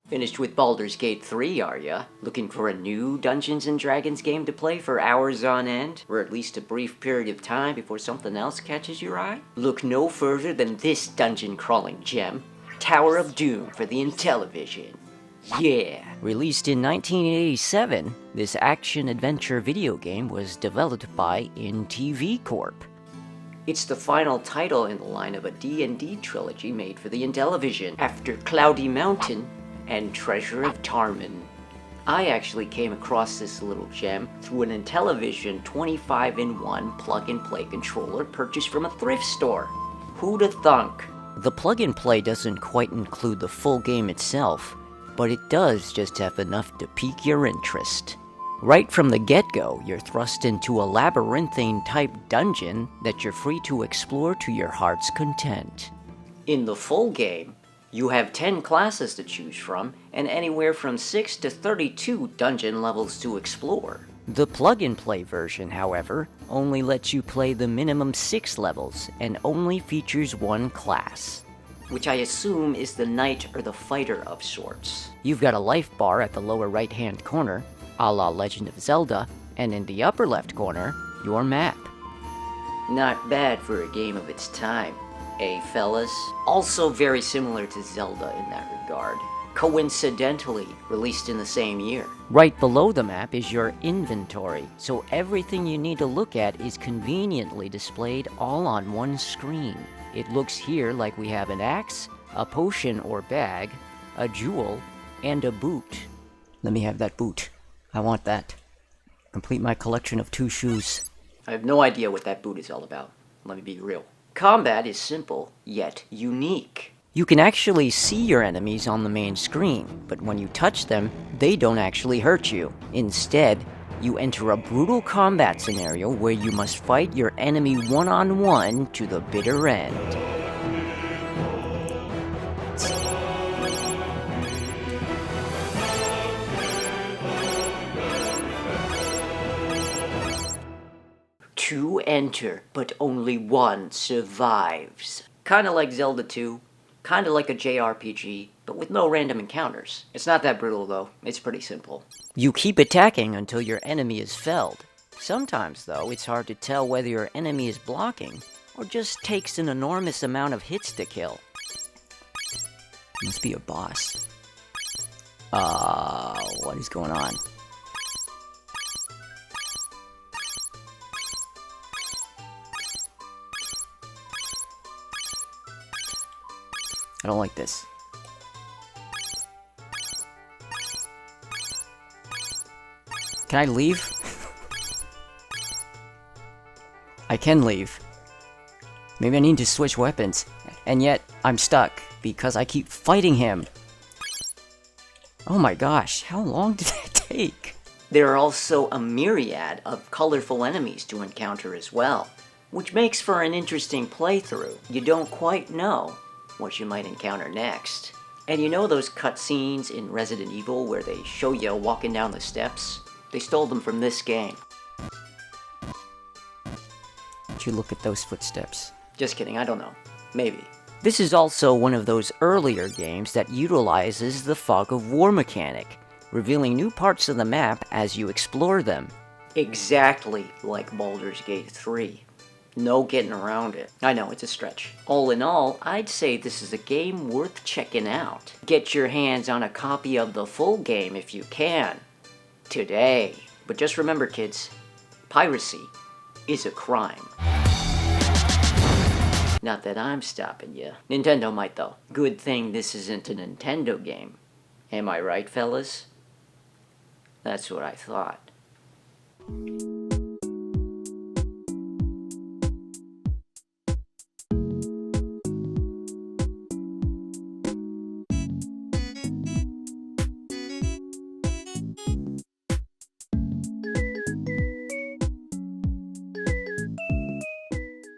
Finished with Baldur's Gate 3, are ya? Looking for a new Dungeons & Dragons game to play for hours on end? Or at least a brief period of time before something else catches your eye? Look no further than this dungeon-crawling gem, Tower of Doom for the Intellivision. Yeah! Released in 1987, this action-adventure video game was developed by Intellivision Corp. It's the final title in the line of a D&D trilogy made for the Intellivision, after Cloudy Mountain and Treasure of Tarman. I actually came across this little gem through an Intellivision 25-in-1 plug-and-play controller purchased from a thrift store. Who'da thunk? The plug-and-play doesn't quite include the full game itself, but it does just have enough to pique your interest. Right from the get-go, you're thrust into a labyrinthine-type dungeon that you're free to explore to your heart's content. In the full game, you have 10 classes to choose from, and anywhere from 6 to 32 dungeon levels to explore. The plug-and-play version, however, only lets you play the minimum 6 levels, and only features one class, which I assume is the knight or the fighter of sorts. You've got a life bar at the lower right-hand corner, a la Legend of Zelda, and in the upper left corner, your map. Not bad for a game of its time, eh, fellas? Also very similar to Zelda in that regard. Coincidentally, released in the same year. Right below the map is your inventory, so everything you need to look at is conveniently displayed all on one screen. It looks here like we have an axe, a potion or bag, a jewel, and a boot. Let me have that boot. I want that. Complete my collection of 2 shoes. I have no idea what that boot is all about. Let me be real. Combat is simple, yet unique. You can actually see your enemies on the main screen, but when you touch them, they don't actually hurt you. Instead, you enter a brutal combat scenario where you must fight your enemy one-on-one to the bitter end. Two enter, but only one survives. Kinda like Zelda 2, kinda like a JRPG, but with no random encounters. It's not that brutal though, it's pretty simple. You keep attacking until your enemy is felled. Sometimes though, it's hard to tell whether your enemy is blocking, or just takes an enormous amount of hits to kill. Must be a boss. What is going on? I don't like this. Can I leave? I can leave. Maybe I need to switch weapons. And yet, I'm stuck, because I keep fighting him. Oh my gosh, how long did that take? There are also a myriad of colorful enemies to encounter as well, which makes for an interesting playthrough. You don't quite know what you might encounter next. And you know those cutscenes in Resident Evil where they show you walking down the steps? They stole them from this game. Would you look at those footsteps? Just kidding, I don't know. Maybe. This is also one of those earlier games that utilizes the Fog of War mechanic, revealing new parts of the map as you explore them. Exactly like Baldur's Gate 3. No getting around it. I know, it's a stretch. All in all, I'd say this is a game worth checking out. Get your hands on a copy of the full game if you can. Today. But just remember, kids, piracy is a crime. Not that I'm stopping you. Nintendo might though. Good thing this isn't a Nintendo game. Am I right, fellas? That's what I thought.